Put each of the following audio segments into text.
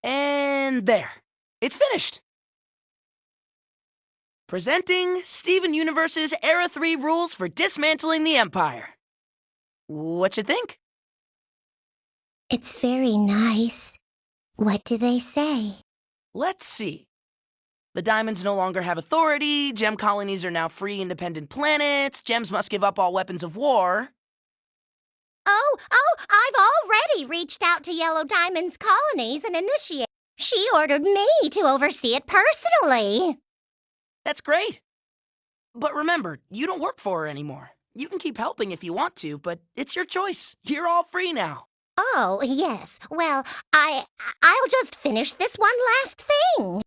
And there. It's finished. Presenting Steven Universe's Era 3 rules for dismantling the Empire. What you think? It's very nice. What do they say? Let's see. The diamonds no longer have authority, gem colonies are now free independent planets, gems must give up all weapons of war. Oh, I've already reached out to Yellow Diamond's colonies and initiated. She ordered me to oversee it personally. That's great. But remember, you don't work for her anymore. You can keep helping if you want to, but it's your choice. You're all free now. Oh, yes. Well, I'll just finish this one last thing.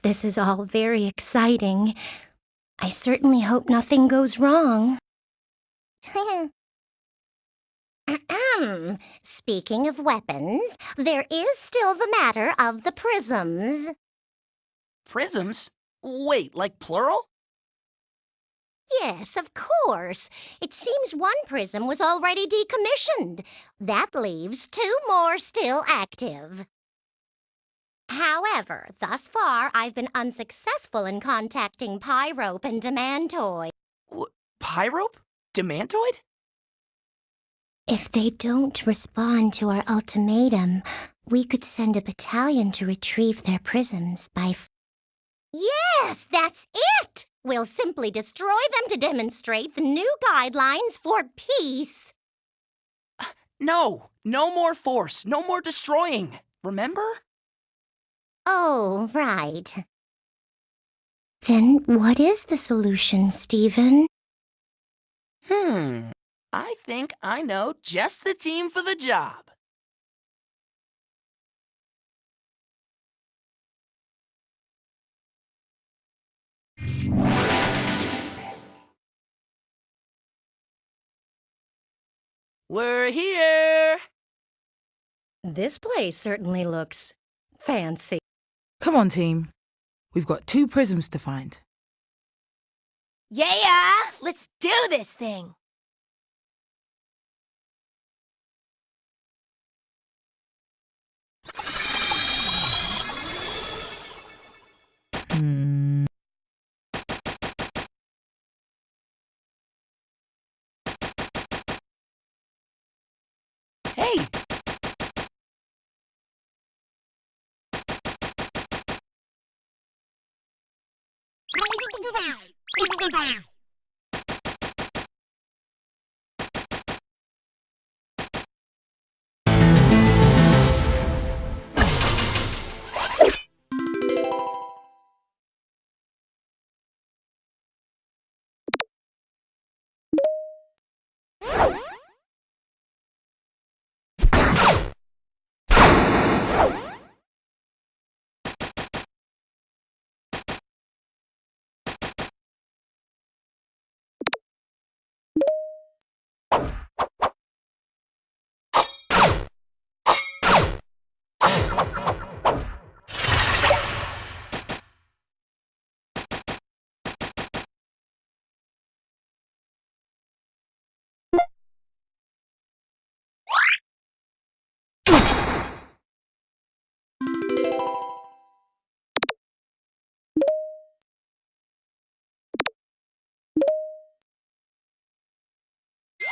This is all very exciting. I certainly hope nothing goes wrong. Speaking of weapons, there is still the matter of the prisms. Prisms? Wait, like plural? Yes, of course. It seems one prism was already decommissioned. That leaves 2 more still active. However, thus far, I've been unsuccessful in contacting Pyrope and Demantoid. Pyrope? Demantoid? If they don't respond to our ultimatum, we could send a battalion to retrieve their prisms by... Yes, that's it! We'll simply destroy them to demonstrate the new guidelines for peace. No more force, no more destroying. Remember? Oh, right. Then what is the solution, Steven? I think I know just the team for the job. We're here! This place certainly looks fancy. Come on, team. We've got 2 prisms to find. Yeah, let's do this thing. Hey!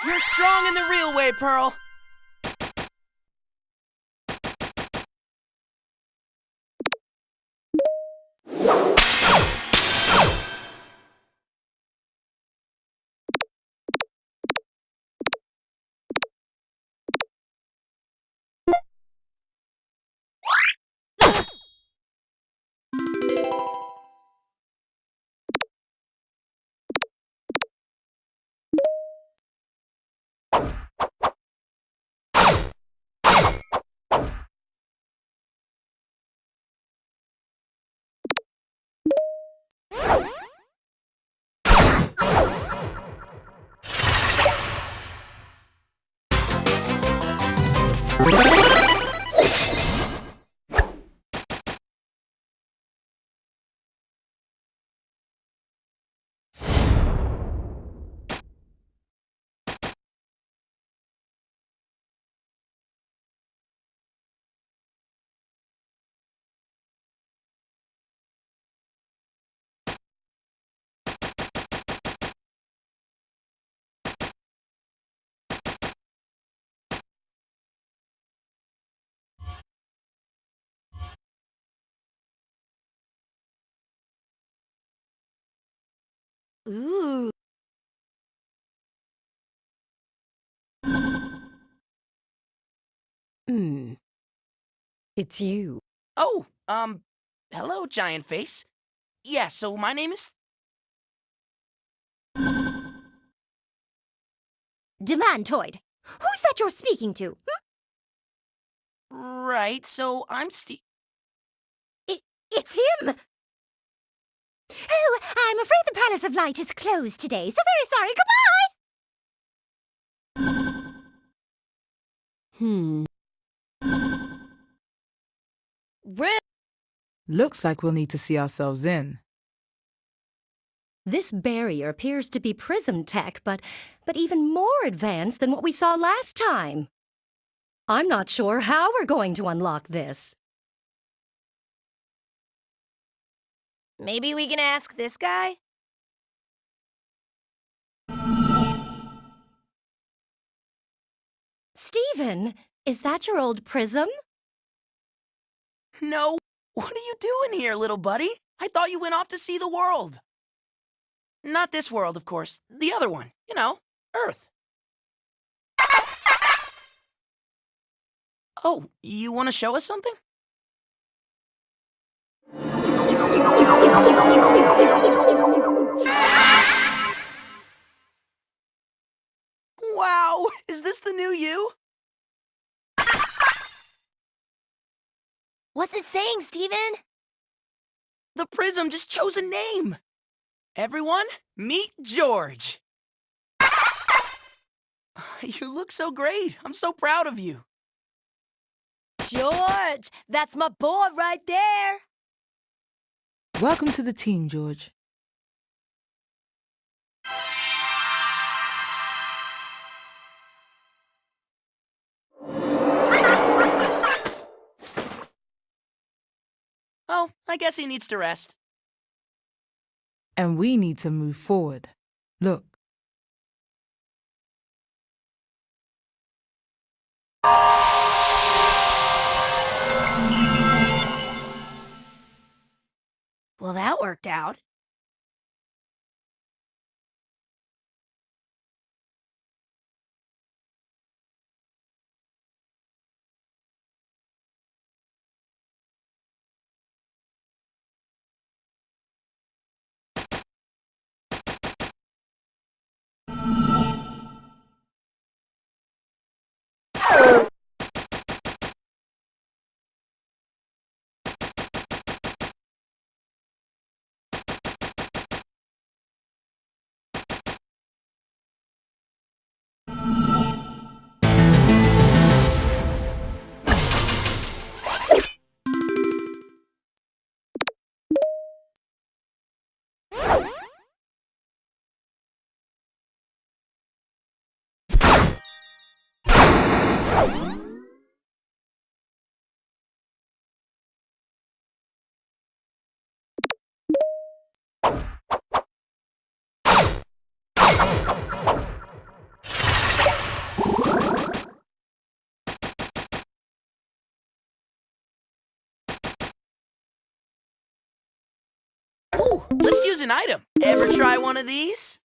You're strong in the real way, Pearl. Ooh. It's you. Oh, hello, Giant Face. Yeah, so my name is... Demantoid, who's that you're speaking to? Right, so I'm It's him! Oh, I'm afraid the Palace of Light is closed today, so very sorry. Goodbye! Rude. Looks like we'll need to see ourselves in. This barrier appears to be prism tech, but even more advanced than what we saw last time. I'm not sure how we're going to unlock this. Maybe we can ask this guy? Steven, is that your old prism? No. What are you doing here, little buddy? I thought you went off to see the world. Not this world, of course. The other one. You know, Earth. Oh, you want to show us something? Wow! Is this the new you? What's it saying, Steven? The Prism just chose a name. Everyone, meet George. You look so great. I'm so proud of you. George! That's my boy right there! Welcome to the team, George. Oh, I guess he needs to rest. And we need to move forward. Look. Well, that worked out. Ooh, let's use an item. Ever try one of these?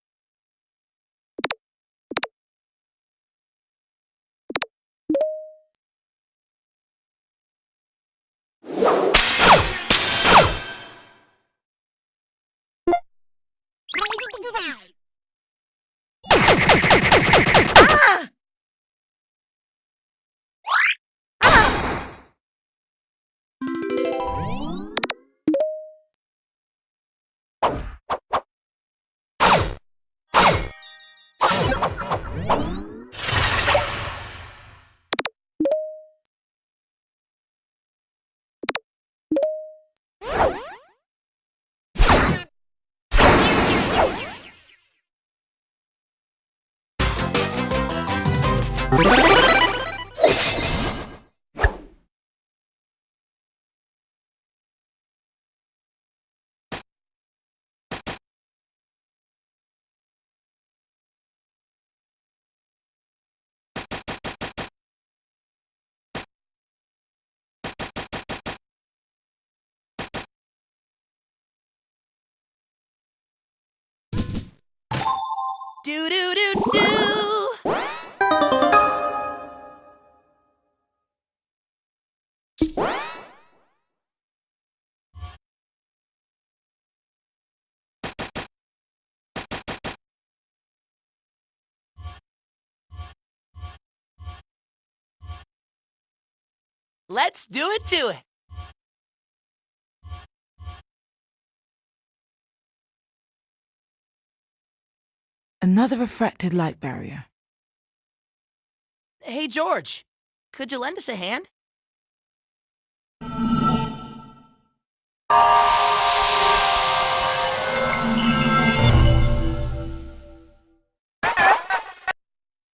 Do do do do! Let's do it to it! Another refracted light barrier. Hey, George, could you lend us a hand?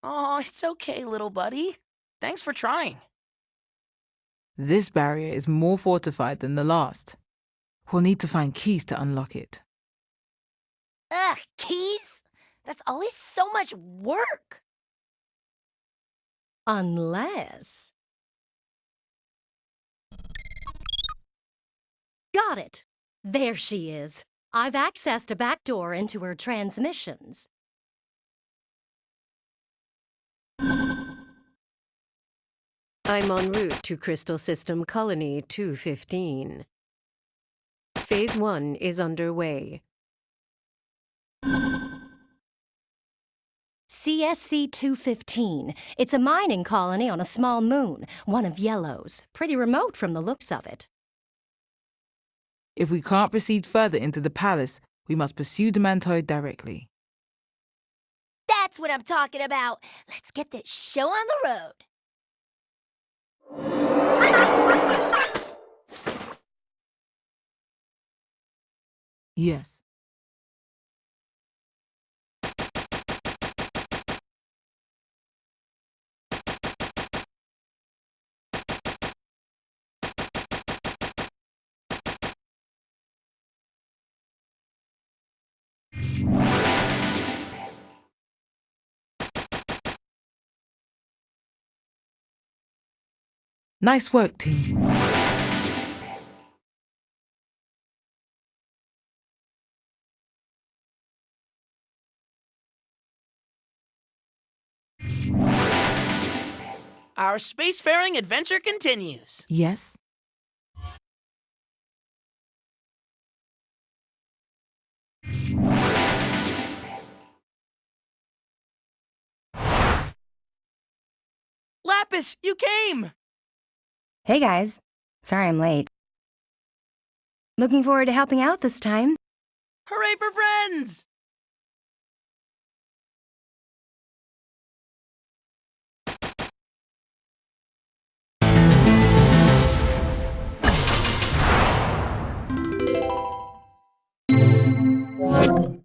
Oh, it's okay, little buddy. Thanks for trying. This barrier is more fortified than the last. We'll need to find keys to unlock it. Ugh, keys? That's always so much work. Unless... Got it! There she is. I've accessed a back door into her transmissions. I'm en route to Crystal System Colony 215. Phase 1 is underway. CSC 215. It's a mining colony on a small moon, one of Yellow's. Pretty remote from the looks of it. If we can't proceed further into the palace, we must pursue Demantoid directly. That's what I'm talking about. Let's get this show on the road. Yes. Nice work, team. Our spacefaring adventure continues. Yes. Lapis, you came! Hey guys, sorry I'm late. Looking forward to helping out this time. Hooray for friends!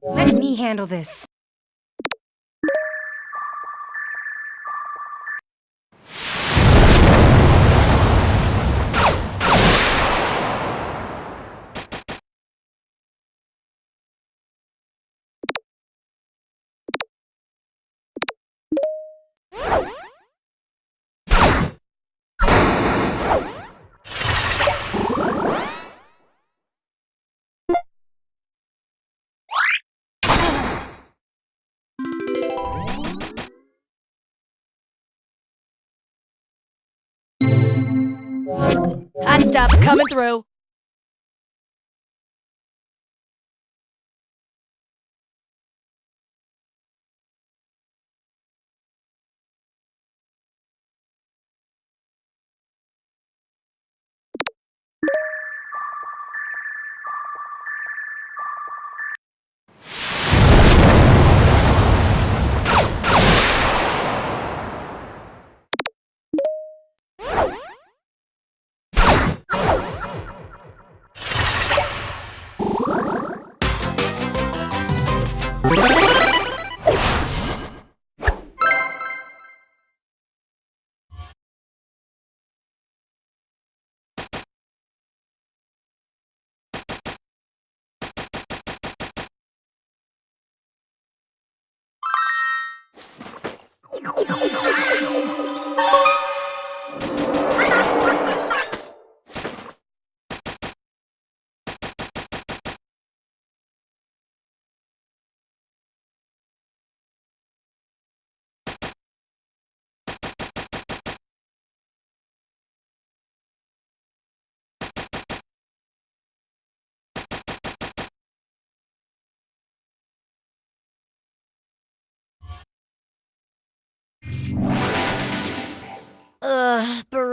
Let me handle this. Hot stuff coming through.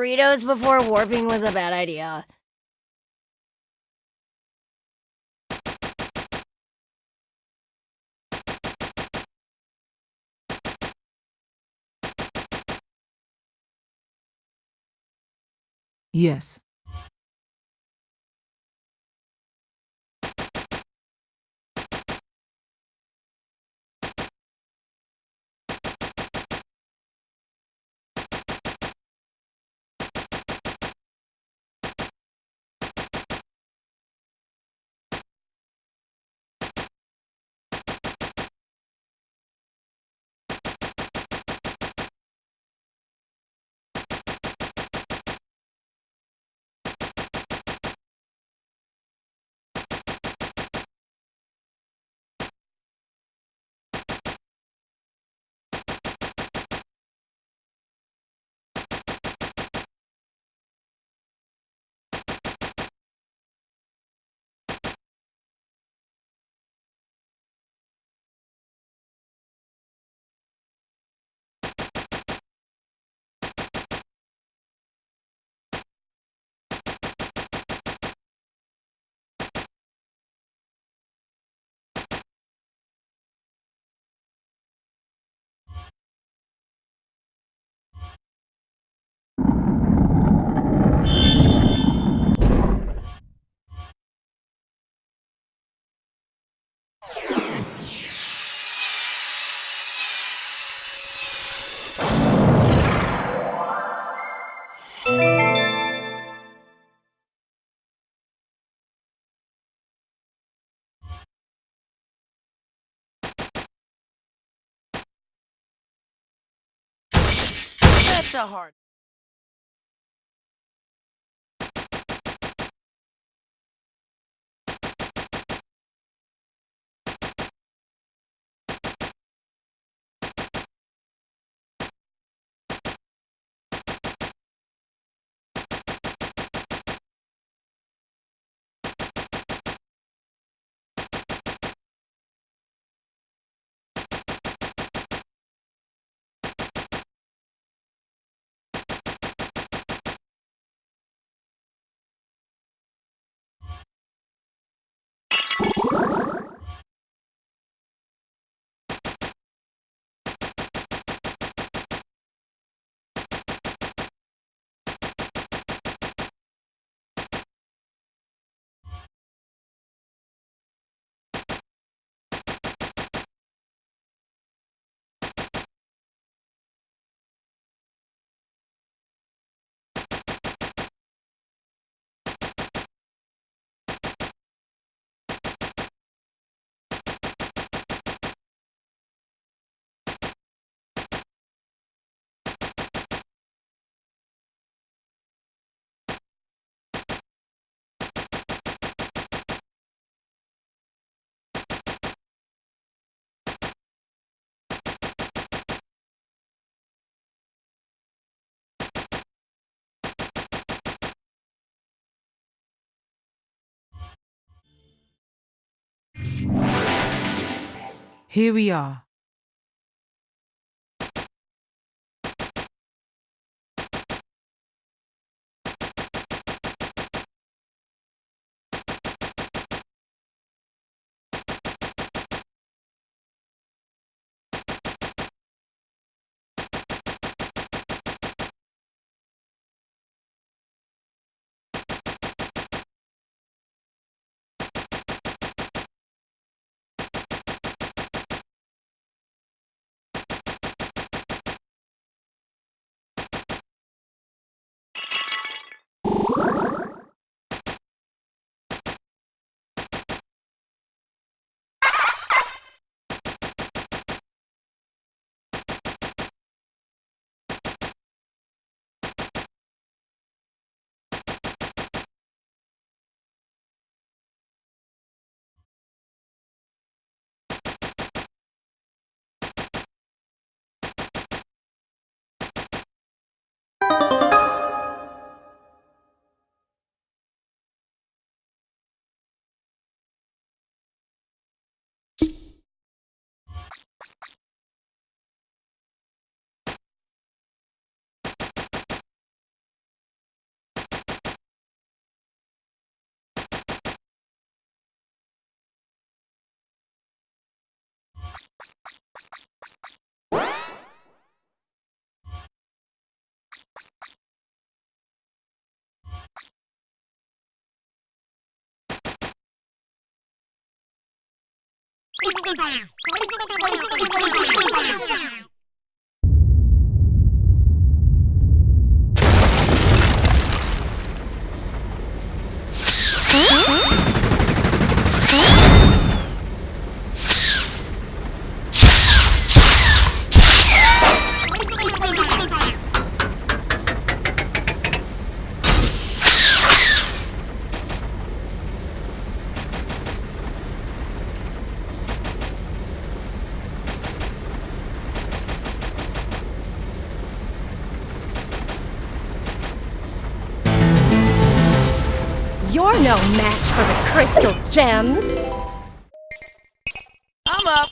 burritos before warping was a bad idea. Yes. That's a hard. Here we are. You're no match for the crystal gems. I'm up.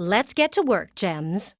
Let's get to work, Gems.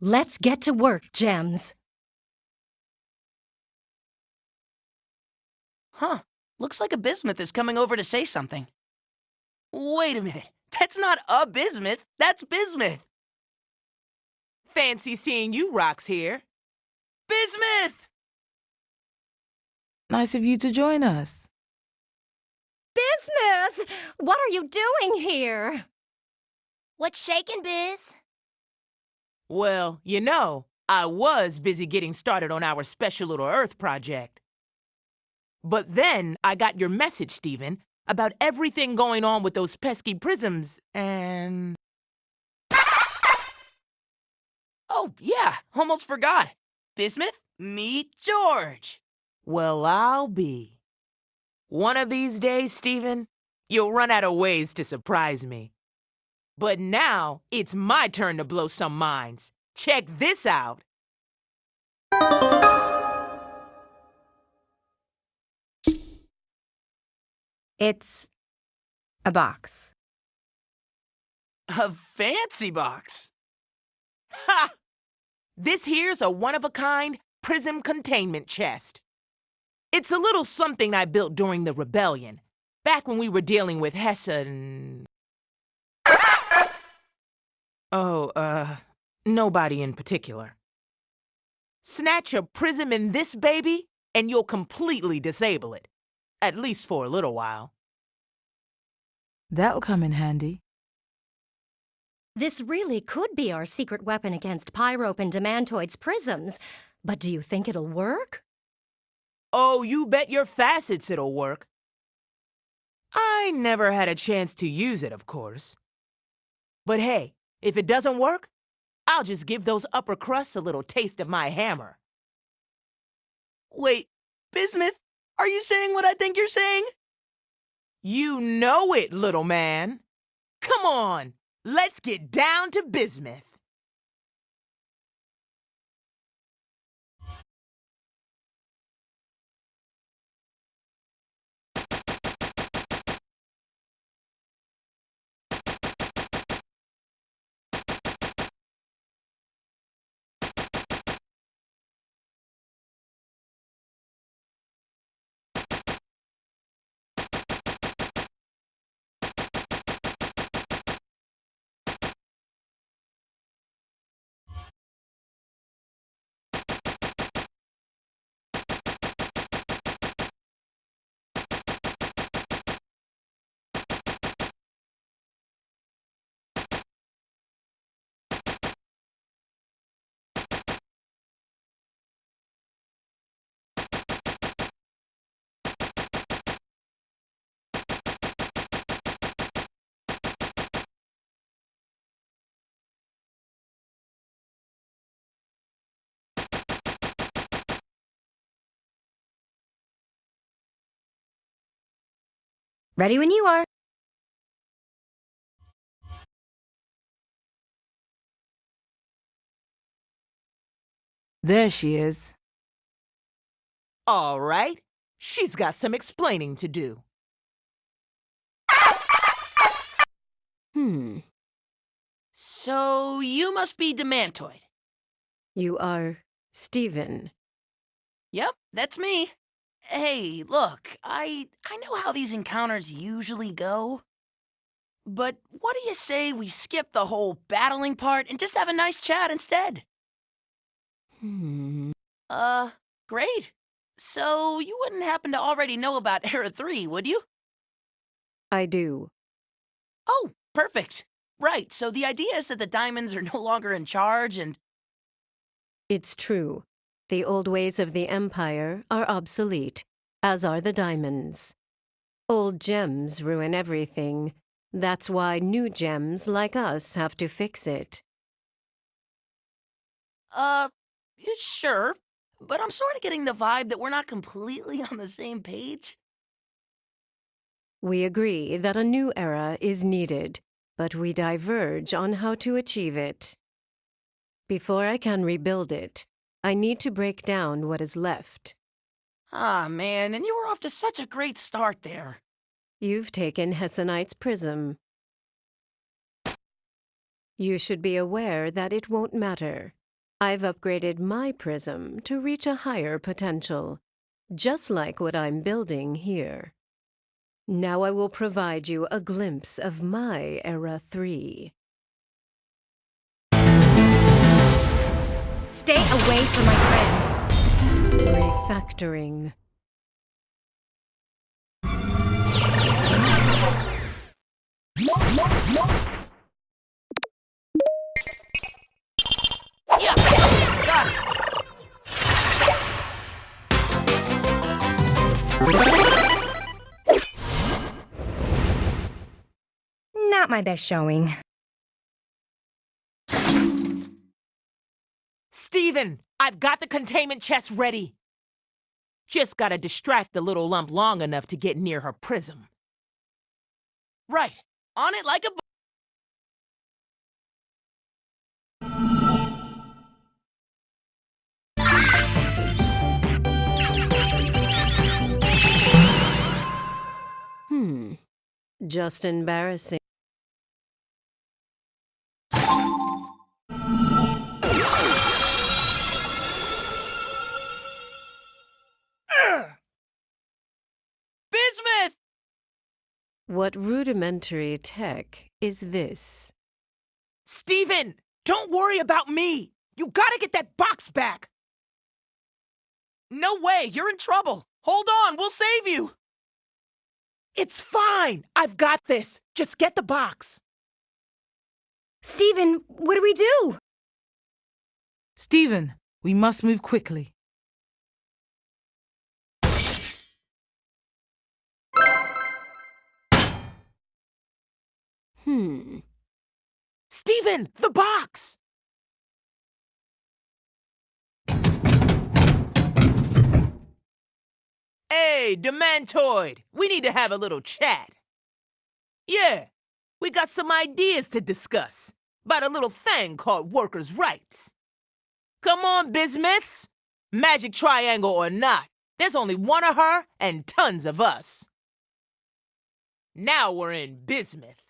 Let's get to work, Gems. Huh. Looks like a Bismuth is coming over to say something. Wait a minute. That's not a Bismuth. That's Bismuth. Fancy seeing you rocks here. Bismuth! Nice of you to join us. Bismuth! What are you doing here? What's shaking, Biz? Well, you know, I was busy getting started on our special little Earth project. But then I got your message, Stephen, about everything going on with those pesky prisms, and... Oh, yeah. Almost forgot. Bismuth, meet George. Well, I'll be. One of these days, Stephen, you'll run out of ways to surprise me. But now, it's my turn to blow some minds. Check this out. It's a box. A fancy box. Ha! This here's a one-of-a-kind prism containment chest. It's a little something I built during the rebellion, back when we were dealing with Hessa and... Oh, nobody in particular. Snatch a prism in this baby, and you'll completely disable it. At least for a little while. That'll come in handy. This really could be our secret weapon against Pyrope and Demantoid's prisms. But do you think it'll work? Oh, you bet your facets it'll work. I never had a chance to use it, of course. But hey, if it doesn't work, I'll just give those upper crusts a little taste of my hammer. Wait, Bismuth, are you saying what I think you're saying? You know it, little man. Come on, let's get down to Bismuth. Ready when you are. There she is. All right, she's got some explaining to do. So you must be Demantoid. You are Stephen. Yep, that's me. Hey, look, I know how these encounters usually go. But what do you say we skip the whole battling part and just have a nice chat instead? Great. So you wouldn't happen to already know about Era 3, would you? I do. Oh, perfect. Right, so the idea is that the diamonds are no longer in charge and... It's true. The old ways of the Empire are obsolete, as are the diamonds. Old gems ruin everything. That's why new gems like us have to fix it. Sure. But I'm sort of getting the vibe that we're not completely on the same page. We agree that a new era is needed, but we diverge on how to achieve it. Before I can rebuild it, I need to break down what is left. Ah, man, and you were off to such a great start there. You've taken Hessenite's prism. You should be aware that it won't matter. I've upgraded my prism to reach a higher potential, just like what I'm building here. Now I will provide you a glimpse of my Era 3. Stay away from my friends. Refactoring. Yeah! Got it! Not my best showing. Stephen, I've got the containment chest ready. Just gotta distract the little lump long enough to get near her prism. Right. On it like a... Just embarrassing. Bismuth! What rudimentary tech is this? Steven, don't worry about me. You gotta get that box back. No way, you're in trouble. Hold on, we'll save you. It's fine. I've got this. Just get the box. Steven, what do we do? Stephen, we must move quickly. Steven, the box! Hey, Demantoid, we need to have a little chat. Yeah, we got some ideas to discuss about a little thing called workers' rights. Come on, Bismuths. Magic triangle or not, there's only one of her and tons of us. Now we're in Bismuth.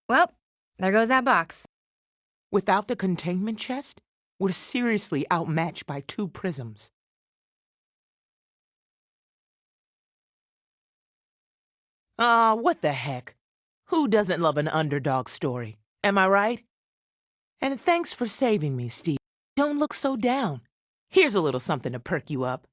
Well, there goes that box. Without the containment chest, we're seriously outmatched by 2 prisms. What the heck? Who doesn't love an underdog story? Am I right? And thanks for saving me, Steve. Don't look so down. Here's a little something to perk you up.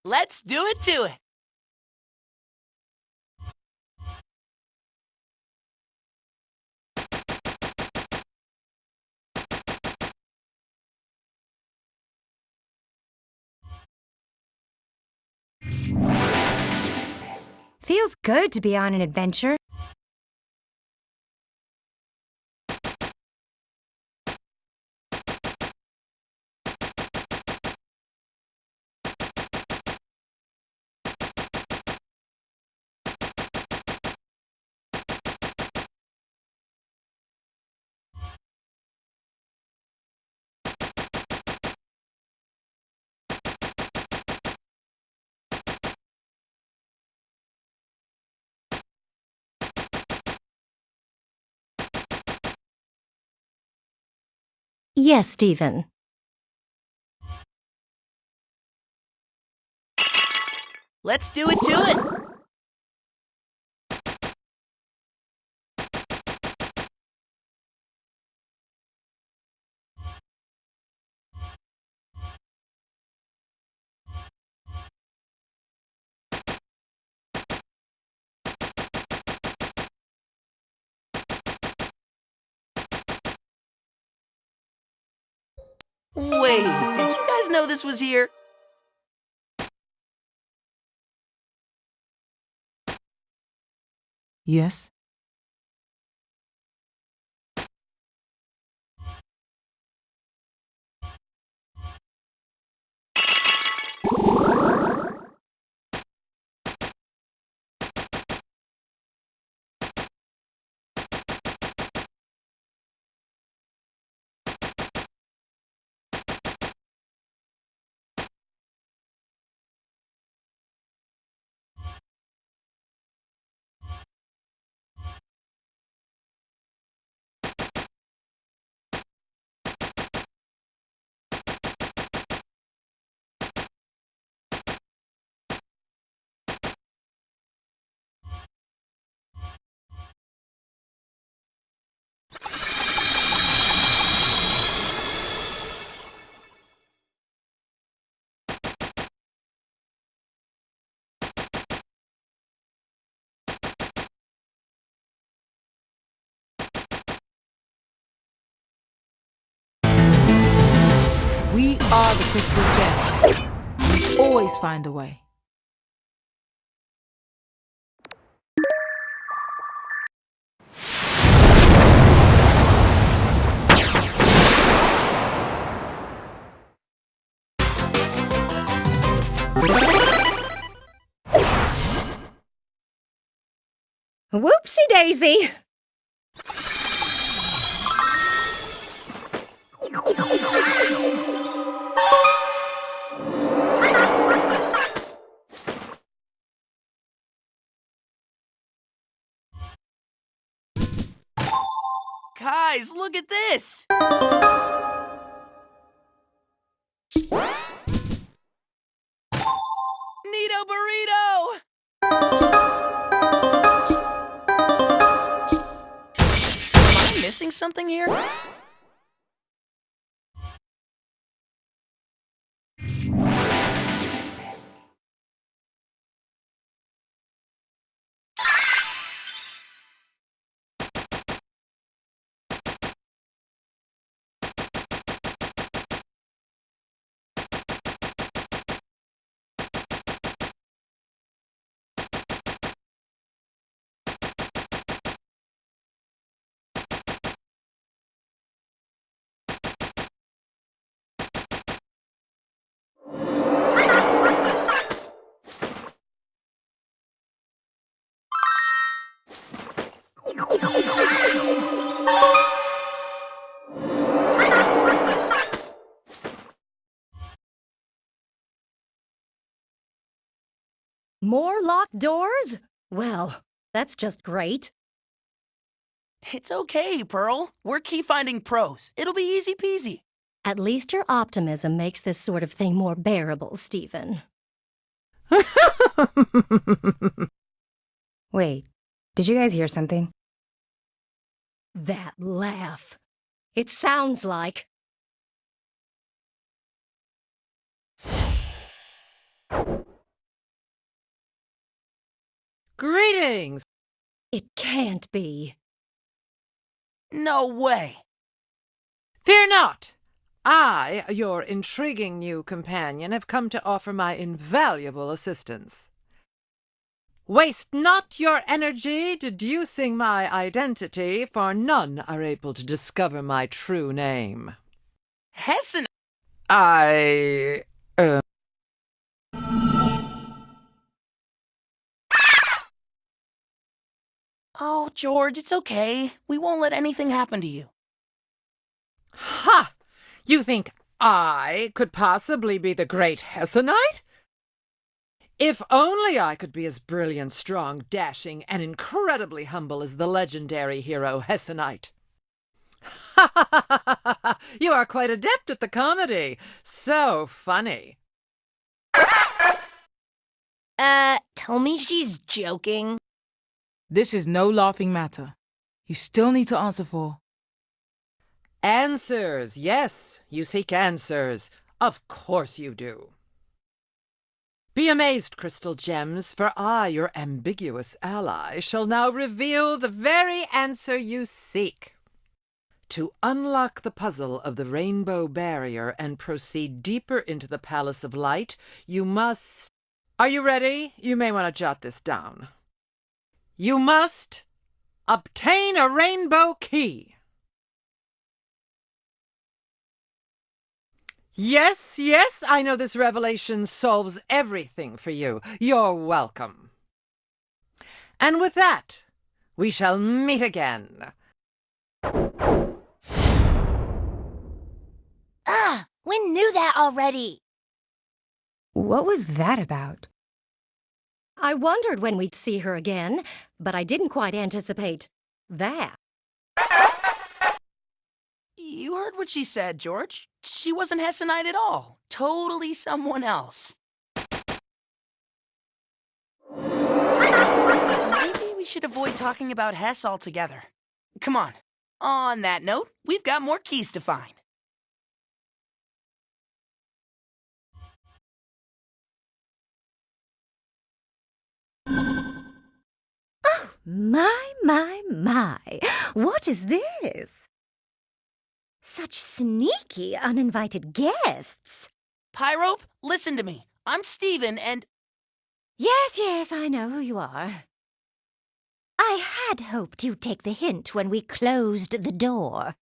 Let's do it to it. Feels good to be on an adventure. Yes, Stephen. Let's do it to it. Wait, did you guys know this was here? Yes? are the crystal gems. You always find a way. Whoopsie daisy! Guys, look at this! Neato burrito! Am I missing something here? More locked doors? Well, that's just great. It's okay, Pearl. We're key-finding pros. It'll be easy peasy. At least your optimism makes this sort of thing more bearable, Stephen. Wait, did you guys hear something? That laugh. It sounds like... Greetings! It can't be. No way. Fear not! I, your intriguing new companion, have come to offer my invaluable assistance. Waste not your energy deducing my identity, for none are able to discover my true name. Hessen... I... Oh, George, it's okay. We won't let anything happen to you. Ha! You think I could possibly be the great Hessenite? If only I could be as brilliant, strong, dashing, and incredibly humble as the legendary hero Hessenite. Ha ha ha ha ha! You are quite adept at the comedy. So funny. Tell me she's joking. This is no laughing matter. You still need to answer for... Answers, yes, you seek answers. Of course you do. Be amazed, crystal gems, for I, your ambiguous ally, shall now reveal the very answer you seek. To unlock the puzzle of the rainbow barrier and proceed deeper into the Palace of Light, you must... Are you ready? You may want to jot this down. You must obtain a rainbow key. Yes, yes, I know this revelation solves everything for you. You're welcome. And with that, we shall meet again. We knew that already. What was that about? I wondered when we'd see her again, but I didn't quite anticipate that. You heard what she said, George. She wasn't Hessenite at all. Totally someone else. Maybe we should avoid talking about Hess altogether. Come on. On that note, we've got more keys to find. My. What is this? Such sneaky, uninvited guests. Pyrope, listen to me. I'm Steven, and Yes, I know who you are. I had hoped you'd take the hint when we closed the door.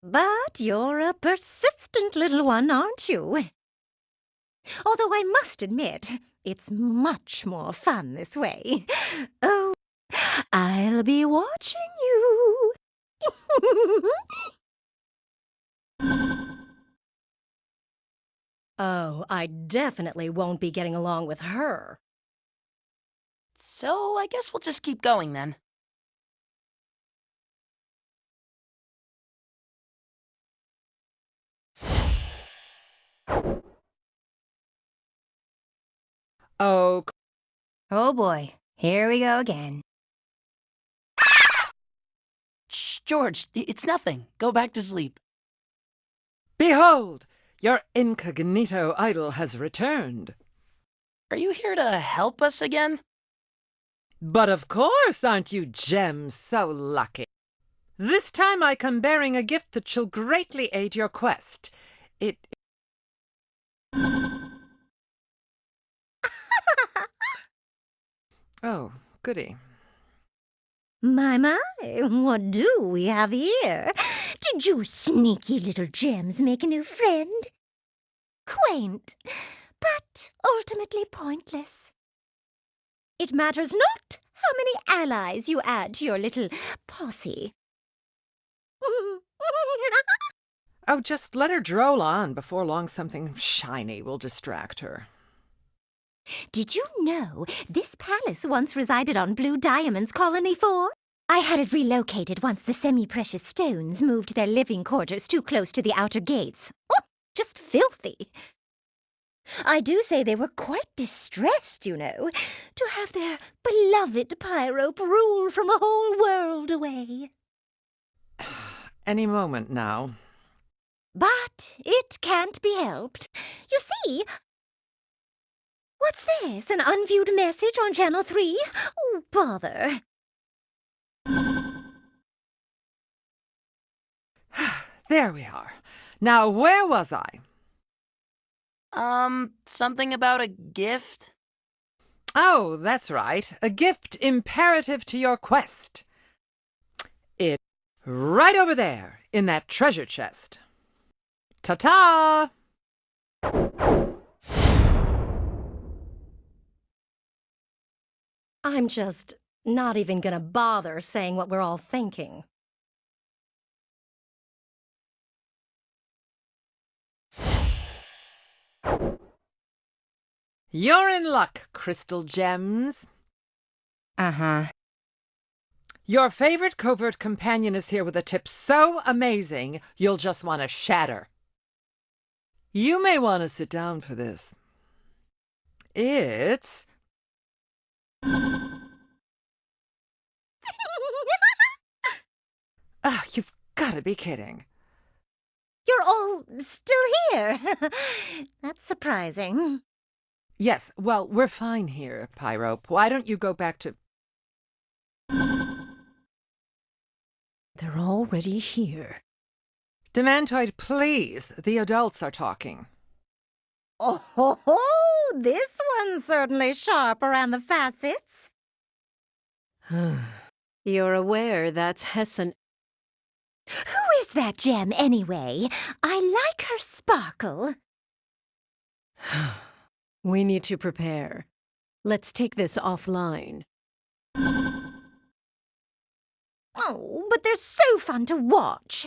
But you're a persistent little one, aren't you? Although I must admit, it's much more fun this way. Oh, I'll be watching you. Oh, I definitely won't be getting along with her. so I guess we'll just keep going then. Oh, Oh boy, here we go again. Shh, George, it's nothing. Go back to sleep. behold! Your incognito idol has returned. Are you here to help us again? But of course, aren't you gems so lucky? This time I come bearing a gift that shall greatly aid your quest. It... Oh, goody. My, what do we have here? Did you sneaky little gems make a new friend? Quaint, but ultimately pointless. It matters not how many allies you add to your little posse. Oh, just let her droll on. Before long, something shiny will distract her. Did you know this palace once resided on Blue Diamond's Colony 4? I had it relocated once the semi-precious stones moved their living quarters too close to the outer gates. Oh, just filthy. I do say they were quite distressed, you know, to have their beloved Pyrope rule from a whole world away. Any moment now. But it can't be helped. You see... What's this? An unviewed message on Channel 3? Oh, bother. There we are. Now, where was I? Something about a gift? Oh, that's right. A gift imperative to your quest. It's right over there, in that treasure chest. Ta-ta! I'm just not even gonna bother saying what we're all thinking. You're in luck, Crystal Gems. Uh-huh. Your favorite covert companion is here with a tip so amazing, you'll just want to shatter. You may want to sit down for this. It's... Ah, you've got to be kidding. You're all still here. That's surprising. Yes, well, we're fine here, Pyrope. Why don't you go back to... They're already here. Demantoid, please. The adults are talking. Oh, ho, ho! This one's certainly sharp around the facets. You're aware that's Hessen. Who is that gem, anyway? I like her sparkle. We need to prepare. Let's take this offline. Oh, but they're so fun to watch.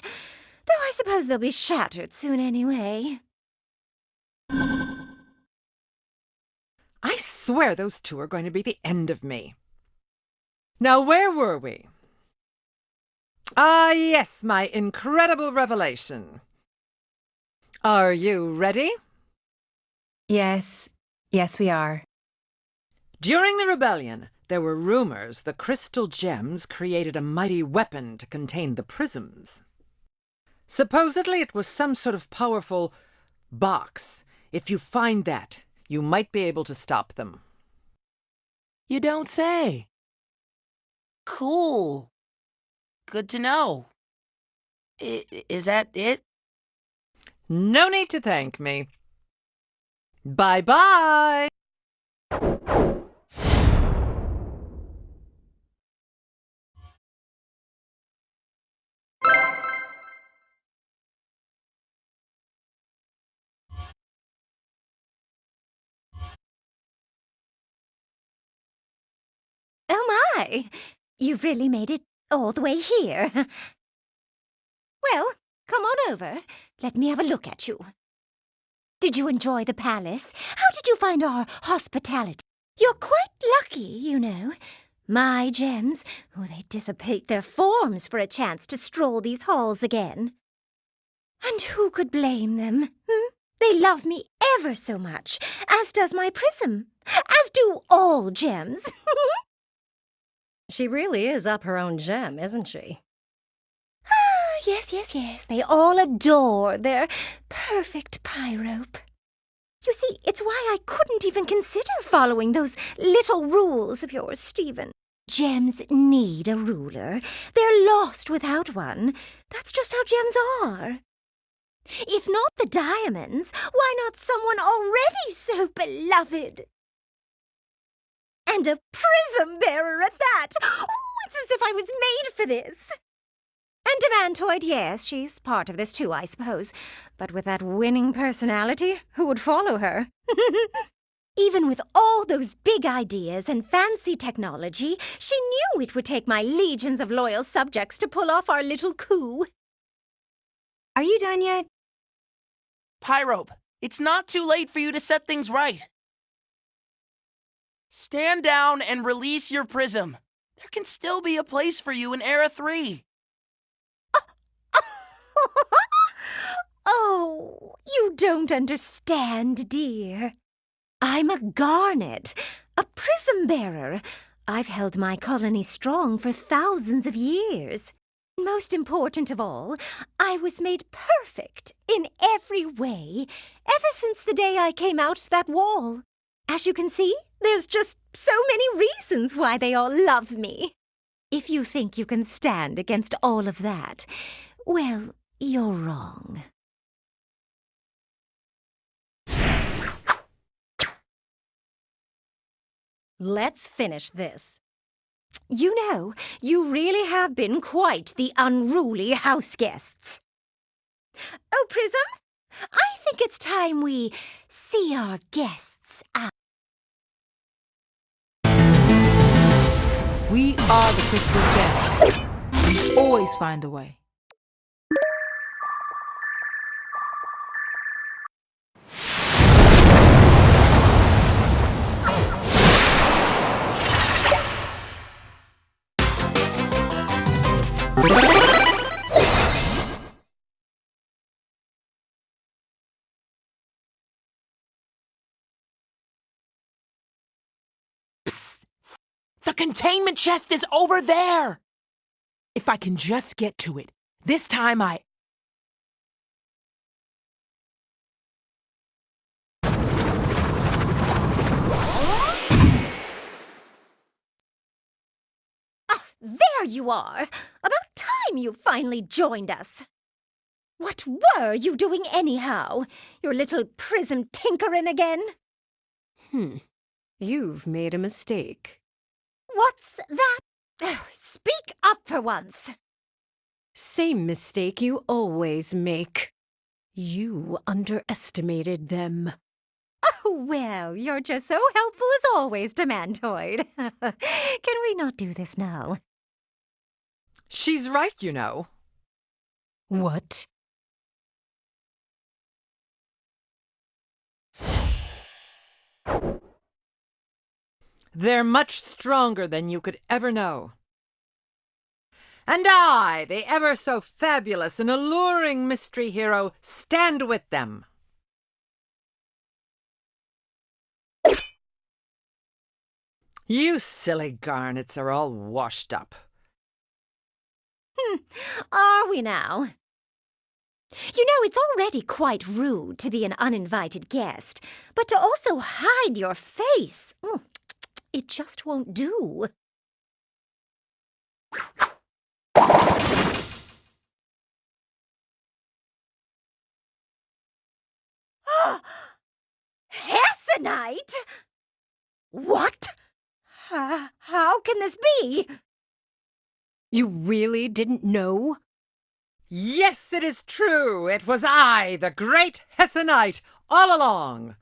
Though I suppose they'll be shattered soon anyway. I swear those two are going to be the end of me. Now, where were we? Ah, yes, my incredible revelation. Are you ready? Yes, we are. During the rebellion, there were rumors the crystal gems created a mighty weapon to contain the prisms. Supposedly it was some sort of powerful box. If you find that, you might be able to stop them. You don't say. Cool. Good to know. Is that it? No need to thank me. Bye-bye! Oh my! You've really made it all the way here. Well, come on over. Let me have a look at you. Did you enjoy the palace? How did you find our hospitality? You're quite lucky, you know. My gems, they dissipate their forms for a chance to stroll these halls again. And who could blame them? They love me ever so much, as does my prism, as do all gems. She really is up her own gem, isn't she? Yes. They all adore their perfect pyrope. You see, it's why I couldn't even consider following those little rules of yours, Stephen. Gems need a ruler. They're lost without one. That's just how gems are. If not the diamonds, why not someone already so beloved? And a prism bearer at that! It's as if I was made for this. And Demantoid, yes, she's part of this too, I suppose. But with that winning personality, who would follow her? Even with all those big ideas and fancy technology, she knew it would take my legions of loyal subjects to pull off our little coup. Are you done yet? Pyrope, it's not too late for you to set things right. Stand down and release your prism. There can still be a place for you in Era 3. Oh, you don't understand, dear. I'm a Garnet, a prism bearer. I've held my colony strong for thousands of years. Most important of all, I was made perfect in every way ever since the day I came out that wall. As you can see, there's just so many reasons why they all love me. If you think you can stand against all of that, well, you're wrong. Let's finish this. You know, you really have been quite the unruly house guests. Oh, Prism, I think it's time we see our guests out. We are the Crystal Gems. We always find a way. The containment chest is over there! If I can just get to it, this time I... There you are! About time you finally joined us. What were you doing anyhow? Your little prism tinkering again? You've made a mistake. What's that? Oh, speak up for once. Same mistake you always make. You underestimated them. Oh, well, you're just so helpful as always, Demantoid. Can we not do this now? She's right, you know. What? They're much stronger than you could ever know. And I, the ever so fabulous and alluring mystery hero, stand with them. You silly garnets are all washed up. Are we now? You know, it's already quite rude to be an uninvited guest, but to also hide your face, it just won't do. Hessenite? What? How can this be? You really didn't know? Yes, it is true. It was I, the great Hessenite, all along.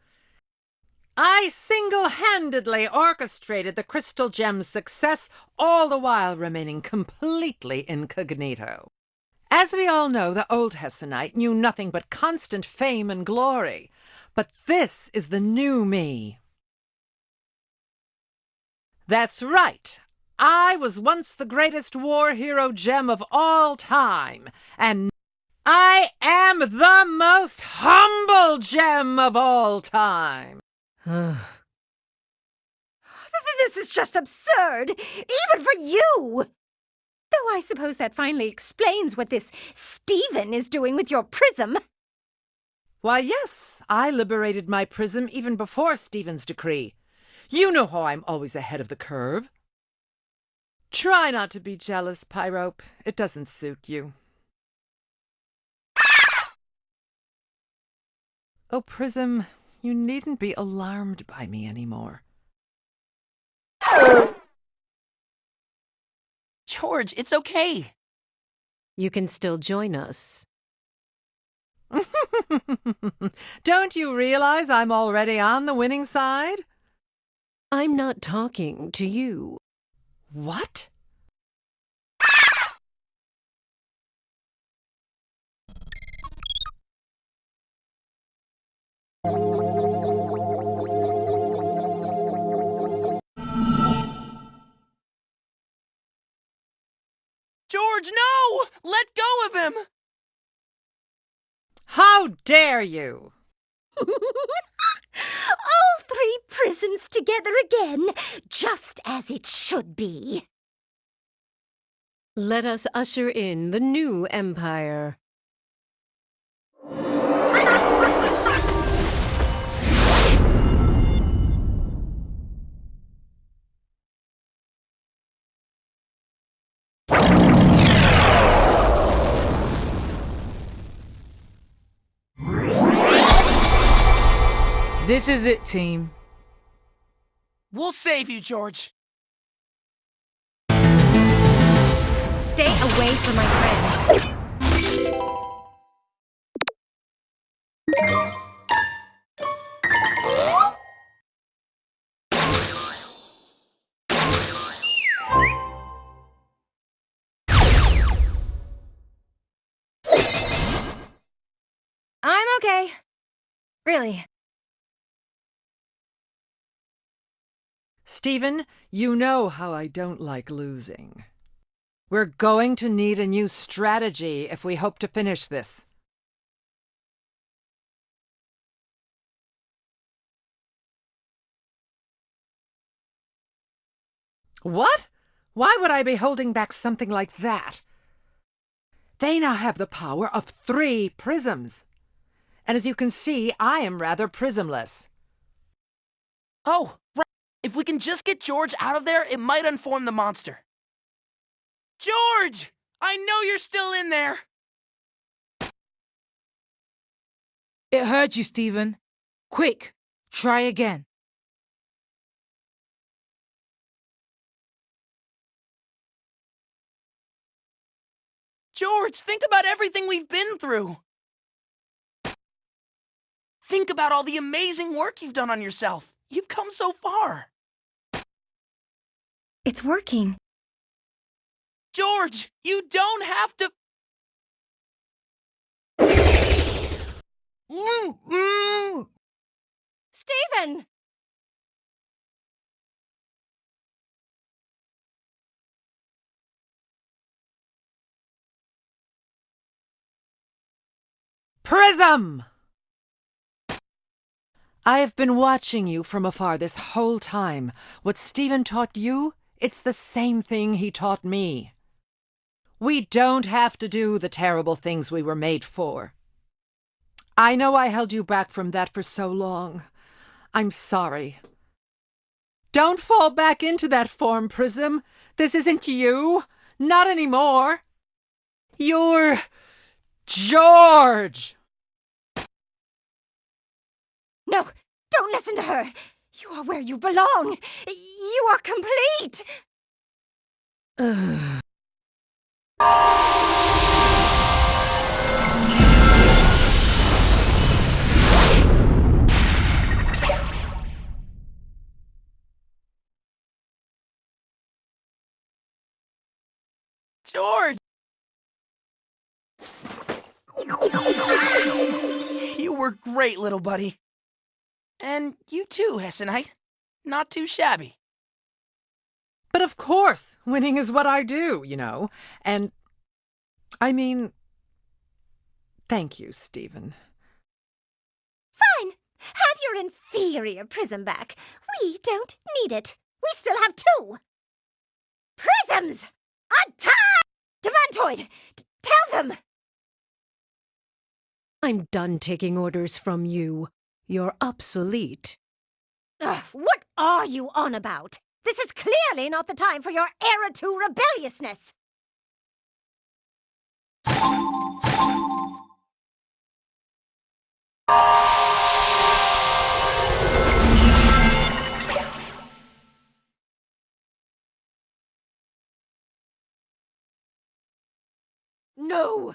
I single-handedly orchestrated the crystal gem's success, all the while remaining completely incognito. As we all know, the old Hessenite knew nothing but constant fame and glory. But this is the new me. That's right. I was once the greatest war hero gem of all time, and I am the most humble gem of all time. This is just absurd, even for you! Though I suppose that finally explains what this Stephen is doing with your prism. Why, yes, I liberated my prism even before Stephen's decree. You know how I'm always ahead of the curve. Try not to be jealous, Pyrope. It doesn't suit you. Oh, Prism, you needn't be alarmed by me anymore. George, it's okay. You can still join us. Don't you realize I'm already on the winning side? I'm not talking to you. What? George, no! Let go of him! How dare you! All 3 prisms together again, just as it should be. Let us usher in the new empire. This is it, team. We'll save you, George. Stay away from my friends. I'm okay. Really. Stephen, you know how I don't like losing. We're going to need a new strategy if we hope to finish this. What? Why would I be holding back something like that? They now have the power of 3 prisms. And as you can see, I am rather prismless. Oh, right. If we can just get George out of there, it might unform the monster. George! I know you're still in there! It hurt you, Stephen. Quick, try again. George, think about everything we've been through. Think about all the amazing work you've done on yourself. You've come so far. It's working. George, you don't have to... Stephen! Prism! I have been watching you from afar this whole time. What Stephen taught you, it's the same thing he taught me. We don't have to do the terrible things we were made for. I know I held you back from that for so long. I'm sorry. Don't fall back into that form, Prism. This isn't you. Not anymore. You're George! No, don't listen to her. You are where you belong. You are complete. George! You were great, little buddy. And you too, Hessenite. Not too shabby. But of course, winning is what I do, you know. And, I mean, thank you, Stephen. Fine. Have your inferior prism back. We don't need it. We still have 2. Prisms! Attack! Demantoid! Tell them! I'm done taking orders from you. You're obsolete. Ugh, what are you on about? This is clearly not the time for your Era 2 rebelliousness. No!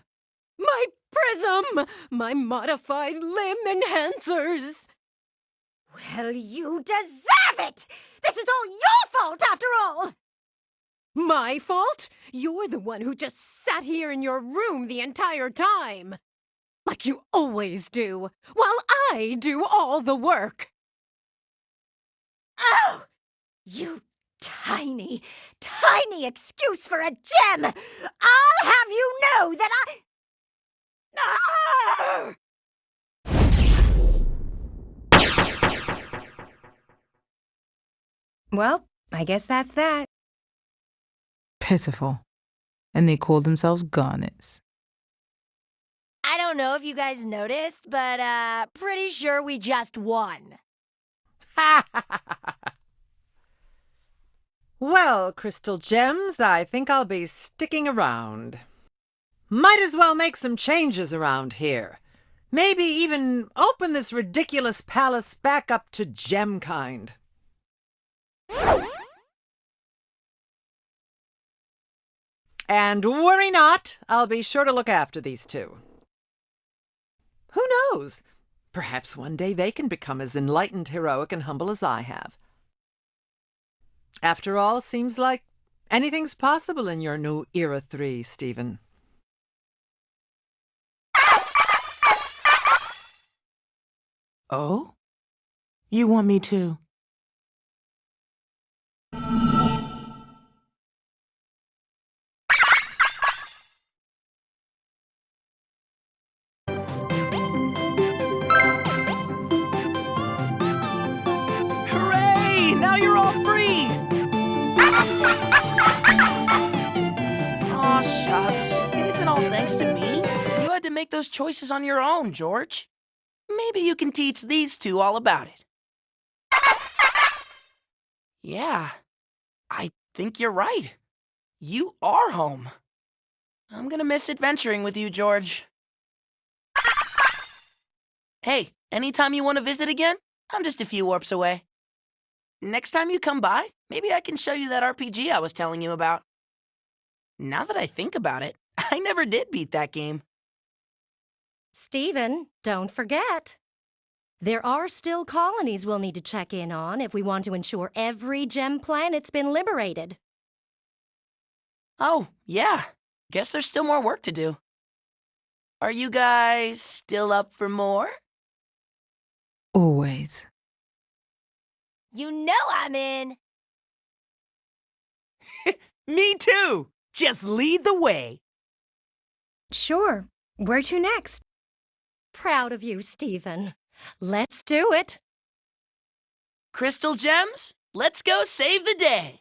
My prism! My modified limb enhancers! Well, you deserve it! This is all your fault, after all! My fault? You're the one who just sat here in your room the entire time! Like you always do, while I do all the work! Oh! You tiny, tiny excuse for a gem! I'll have you know that I... Arr! Well, I guess that's that. Pitiful. And they call themselves Garnets. I don't know if you guys noticed, but pretty sure we just won. Well, Crystal Gems, I think I'll be sticking around. Might as well make some changes around here. Maybe even open this ridiculous palace back up to gem kind. And worry not, I'll be sure to look after these 2. Who knows? Perhaps one day they can become as enlightened, heroic, and humble as I have. After all, seems like anything's possible in your new Era 3, Stephen. Oh? You want me to? Hooray! Now you're all free! Aw, shucks. It isn't all thanks to me. You had to make those choices on your own, George. Maybe you can teach these 2 all about it. Yeah, I think you're right. You are home. I'm gonna miss adventuring with you, George. Hey, anytime you want to visit again, I'm just a few warps away. Next time you come by, maybe I can show you that RPG I was telling you about. Now that I think about it, I never did beat that game. Stephen, don't forget. There are still colonies we'll need to check in on if we want to ensure every gem planet's been liberated. Oh, yeah. Guess there's still more work to do. Are you guys still up for more? Always. You know I'm in. Me too! Just lead the way. Sure. Where to next? Proud of you, Stephen. Let's do it. Crystal Gems, let's go save the day!